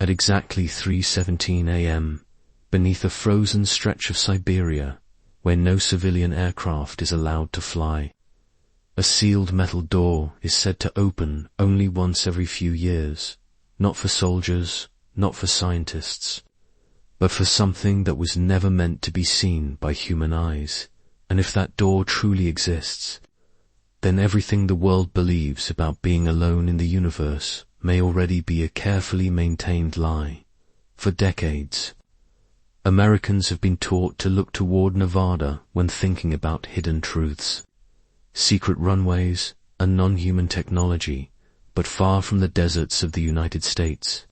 At exactly 3:17 a.m., beneath a frozen stretch of Siberia, where no civilian aircraft is allowed to fly, a sealed metal door is said to open only once every few years, not for soldiers, not for scientists, but for something that was never meant to be seen by human eyes. And if that door truly exists, then everything the world believes about being alone in the universe may already be a carefully maintained lie. For decades, Americans have been taught to look toward Nevada when thinking about hidden truths, secret runways, and non-human technology, but far from the deserts of the United States.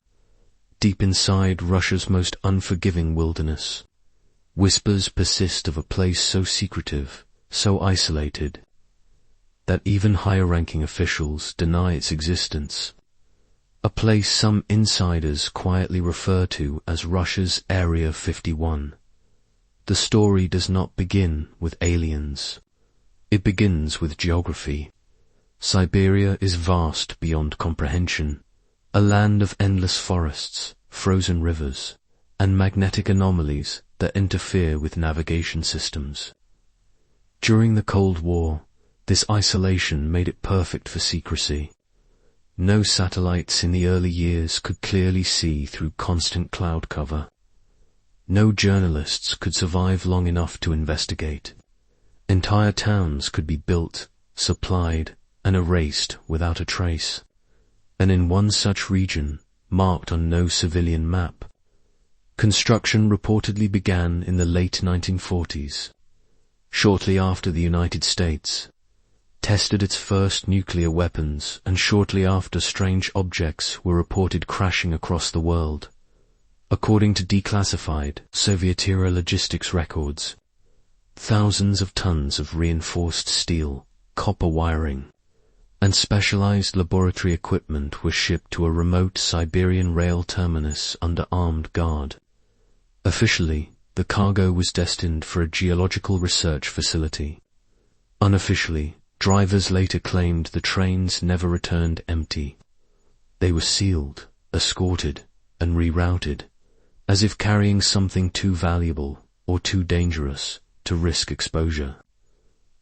Deep inside Russia's most unforgiving wilderness, whispers persist of a place so secretive, so isolated, that even higher-ranking officials deny its existence. A place some insiders quietly refer to as Russia's Area 51. The story does not begin with aliens. It begins with geography. Siberia is vast beyond comprehension, a land of endless forests, frozen rivers, and magnetic anomalies that interfere with navigation systems. During the Cold War, this isolation made it perfect for secrecy. No satellites in the early years could clearly see through constant cloud cover. No journalists could survive long enough to investigate. Entire towns could be built, supplied, and erased without a trace. And in one such region, marked on no civilian map, construction reportedly began in the late 1940s, shortly after the United States tested its first nuclear weapons, and shortly after strange objects were reported crashing across the world. According to declassified Soviet-era logistics records, thousands of tons of reinforced steel, copper wiring, and specialized laboratory equipment were shipped to a remote Siberian rail terminus under armed guard. Officially, the cargo was destined for a geological research facility. Unofficially, drivers later claimed the trains never returned empty. They were sealed, escorted, and rerouted, as if carrying something too valuable or too dangerous to risk exposure.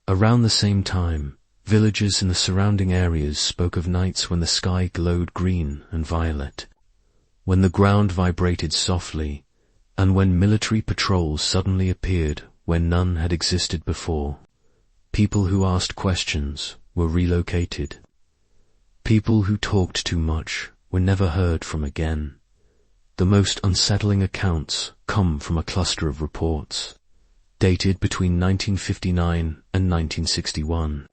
Around the same time, villagers in the surrounding areas spoke of nights when the sky glowed green and violet, when the ground vibrated softly, and when military patrols suddenly appeared where none had existed before. People who asked questions were relocated. People who talked too much were never heard from again. The most unsettling accounts come from a cluster of reports, dated between 1959 and 1961,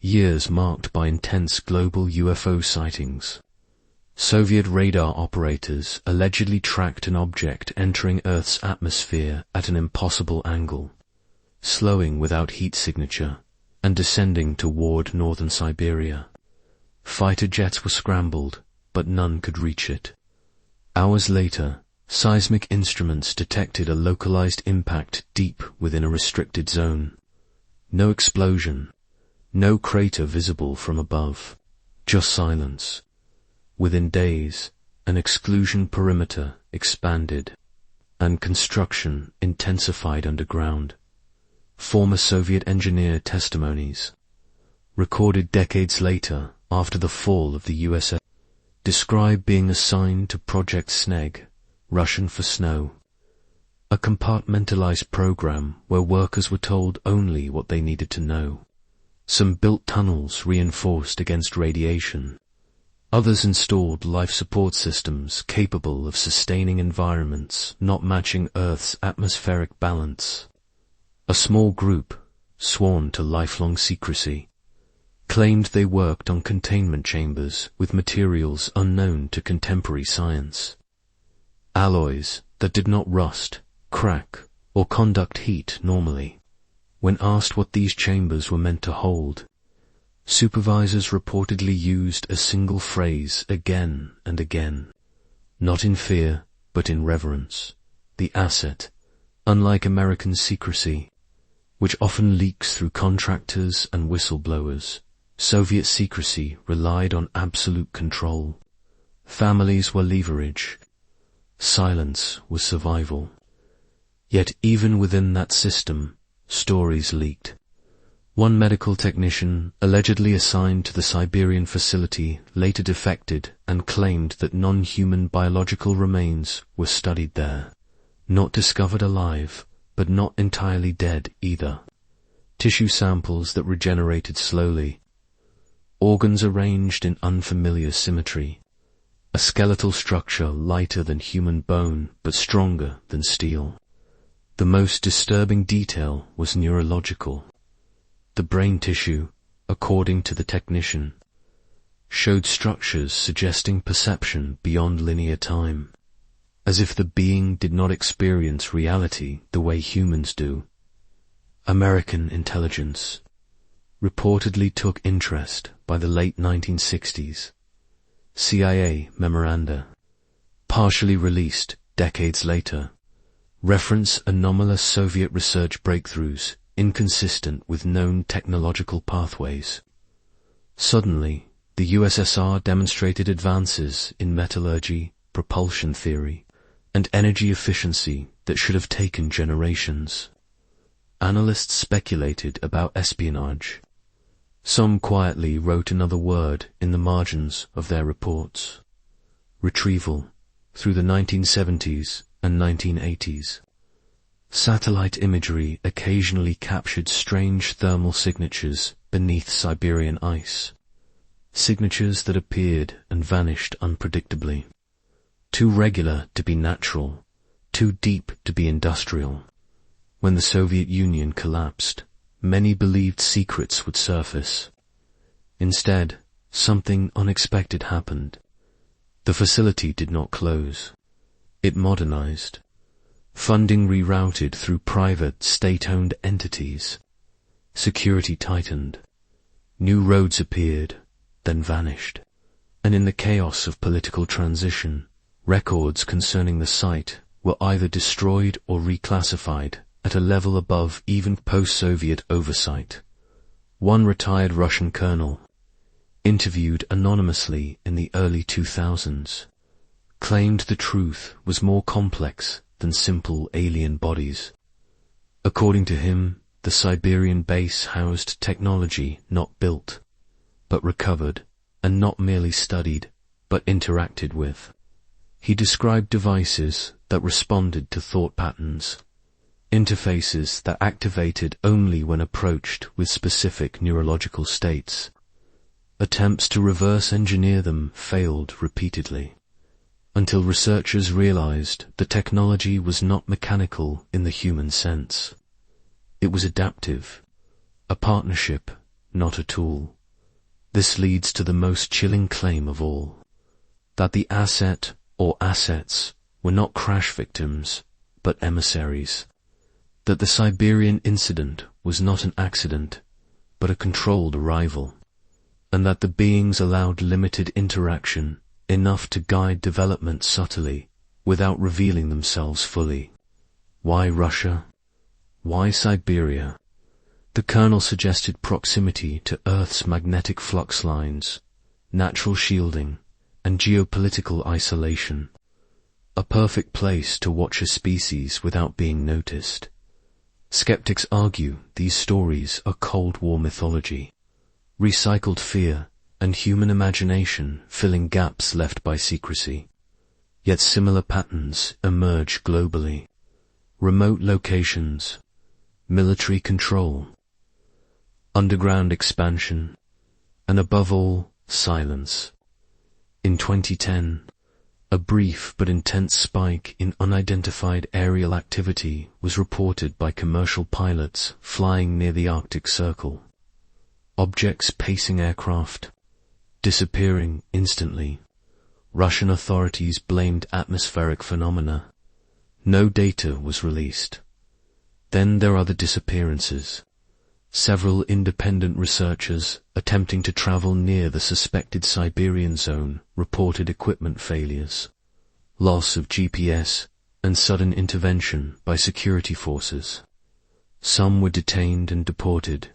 years marked by intense global UFO sightings. Soviet radar operators allegedly tracked an object entering Earth's atmosphere at an impossible angle, slowing without heat signature, and descending toward northern Siberia. Fighter jets were scrambled, but none could reach it. Hours later, seismic instruments detected a localized impact deep within a restricted zone. No explosion, no crater visible from above, just silence. Within days, an exclusion perimeter expanded, and construction intensified underground. Former Soviet engineer testimonies, recorded decades later after the fall of the USSR, describe being assigned to Project Sneg, Russian for snow, a compartmentalized program where workers were told only what they needed to know. Some built tunnels reinforced against radiation. Others installed life support systems capable of sustaining environments not matching Earth's atmospheric balance. A small group, sworn to lifelong secrecy, claimed they worked on containment chambers with materials unknown to contemporary science. Alloys that did not rust, crack, or conduct heat normally. When asked what these chambers were meant to hold, supervisors reportedly used a single phrase again and again, not in fear, but in reverence. The asset, unlike American secrecy, which often leaks through contractors and whistleblowers, Soviet secrecy relied on absolute control. Families were leverage, Silence was survival. Yet even within that system, stories leaked. One medical technician, allegedly assigned to the Siberian facility, later defected and claimed that non-human biological remains were studied there. Not discovered alive, but not entirely dead either. Tissue samples that regenerated slowly. Organs arranged in unfamiliar symmetry. A skeletal structure lighter than human bone, but stronger than steel. The most disturbing detail was neurological. The brain tissue, according to the technician, showed structures suggesting perception beyond linear time, as if the being did not experience reality the way humans do. American intelligence reportedly took interest by the late 1960s. CIA memoranda, partially released decades later, reference anomalous Soviet research breakthroughs inconsistent with known technological pathways. Suddenly, the USSR demonstrated advances in metallurgy, propulsion theory, and energy efficiency that should have taken generations. Analysts speculated about espionage. Some quietly wrote another word in the margins of their reports. Retrieval, through the 1970s and 1980s. Satellite imagery occasionally captured strange thermal signatures beneath Siberian ice. Signatures that appeared and vanished unpredictably. Too regular to be natural, too deep to be industrial. When the Soviet Union collapsed, many believed secrets would surface. Instead, something unexpected happened. The facility did not close. It modernized. Funding rerouted through private, state-owned entities. Security tightened. New roads appeared, then vanished. And in the chaos of political transition, records concerning the site were either destroyed or reclassified at a level above even post-Soviet oversight. One retired Russian colonel, interviewed anonymously in the early 2000s, claimed the truth was more complex than simple alien bodies. According to him, the Siberian base housed technology not built, but recovered, and not merely studied, but interacted with. He described devices that responded to thought patterns, interfaces that activated only when approached with specific neurological states. Attempts to reverse engineer them failed repeatedly, until researchers realized the technology was not mechanical in the human sense. It was adaptive, a partnership, not a tool. This leads to the most chilling claim of all, that the asset or assets were not crash victims, but emissaries. That the Siberian incident was not an accident, but a controlled arrival, and that the beings allowed limited interaction, enough to guide development subtly, without revealing themselves fully. Why Russia? Why Siberia? The colonel suggested proximity to Earth's magnetic flux lines, natural shielding, and geopolitical isolation. A perfect place to watch a species without being noticed. Skeptics argue these stories are Cold War mythology, recycled fear, and human imagination filling gaps left by secrecy. Yet similar patterns emerge globally. Remote locations, military control, underground expansion, and above all, silence. In 2010, a brief but intense spike in unidentified aerial activity was reported by commercial pilots flying near the Arctic Circle. Objects pacing aircraft, disappearing instantly. Russian authorities blamed atmospheric phenomena. No data was released. Then there are the disappearances. Several independent researchers attempting to travel near the suspected Siberian zone reported equipment failures, loss of GPS, and sudden intervention by security forces. Some were detained and deported.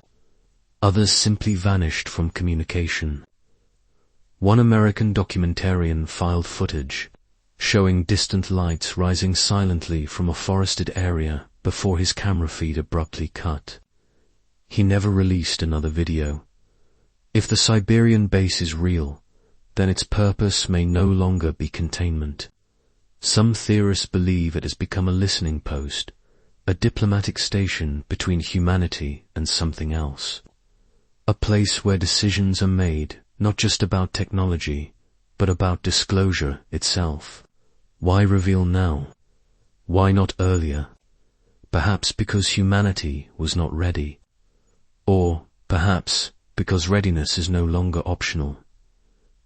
Others simply vanished from communication. One American documentarian filed footage showing distant lights rising silently from a forested area before his camera feed abruptly cut. He never released another video. If the Siberian base is real, then its purpose may no longer be containment. Some theorists believe it has become a listening post, a diplomatic station between humanity and something else. A place where decisions are made not just about technology, but about disclosure itself. Why reveal now? Why not earlier? Perhaps because humanity was not ready. Or perhaps because readiness is no longer optional.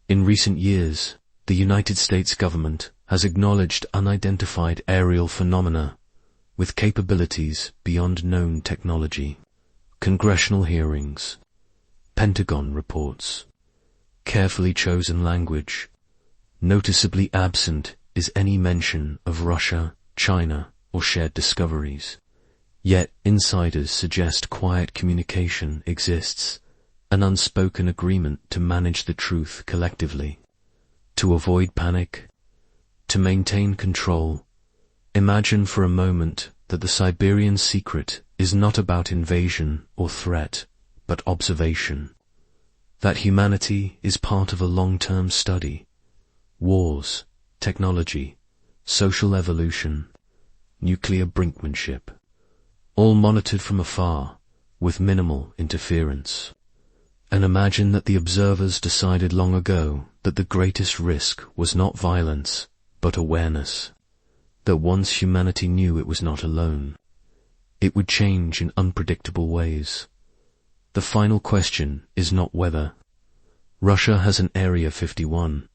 In recent years, the United States government has acknowledged unidentified aerial phenomena with capabilities beyond known technology. Congressional hearings, Pentagon reports, carefully chosen language. Noticeably absent is any mention of Russia, China, or shared discoveries. Yet insiders suggest quiet communication exists, an unspoken agreement to manage the truth collectively, to avoid panic, to maintain control. Imagine for a moment that the Siberian secret is not about invasion or threat, but observation. That humanity is part of a long-term study. Wars, technology, social evolution, nuclear brinkmanship, all monitored from afar, with minimal interference. And imagine that the observers decided long ago that the greatest risk was not violence, but awareness. That once humanity knew it was not alone, it would change in unpredictable ways. The final question is not whether. Russia has an Area 51.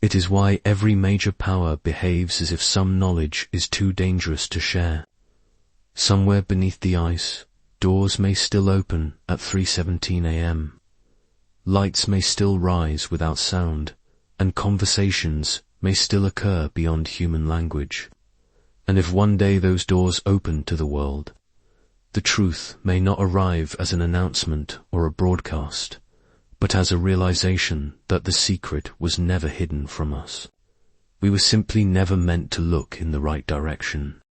It is why every major power behaves as if some knowledge is too dangerous to share. Somewhere beneath the ice, doors may still open at 3:17 a.m. Lights may still rise without sound, and conversations may still occur beyond human language. And if one day those doors open to the world, the truth may not arrive as an announcement or a broadcast, but as a realization that the secret was never hidden from us. We were simply never meant to look in the right direction.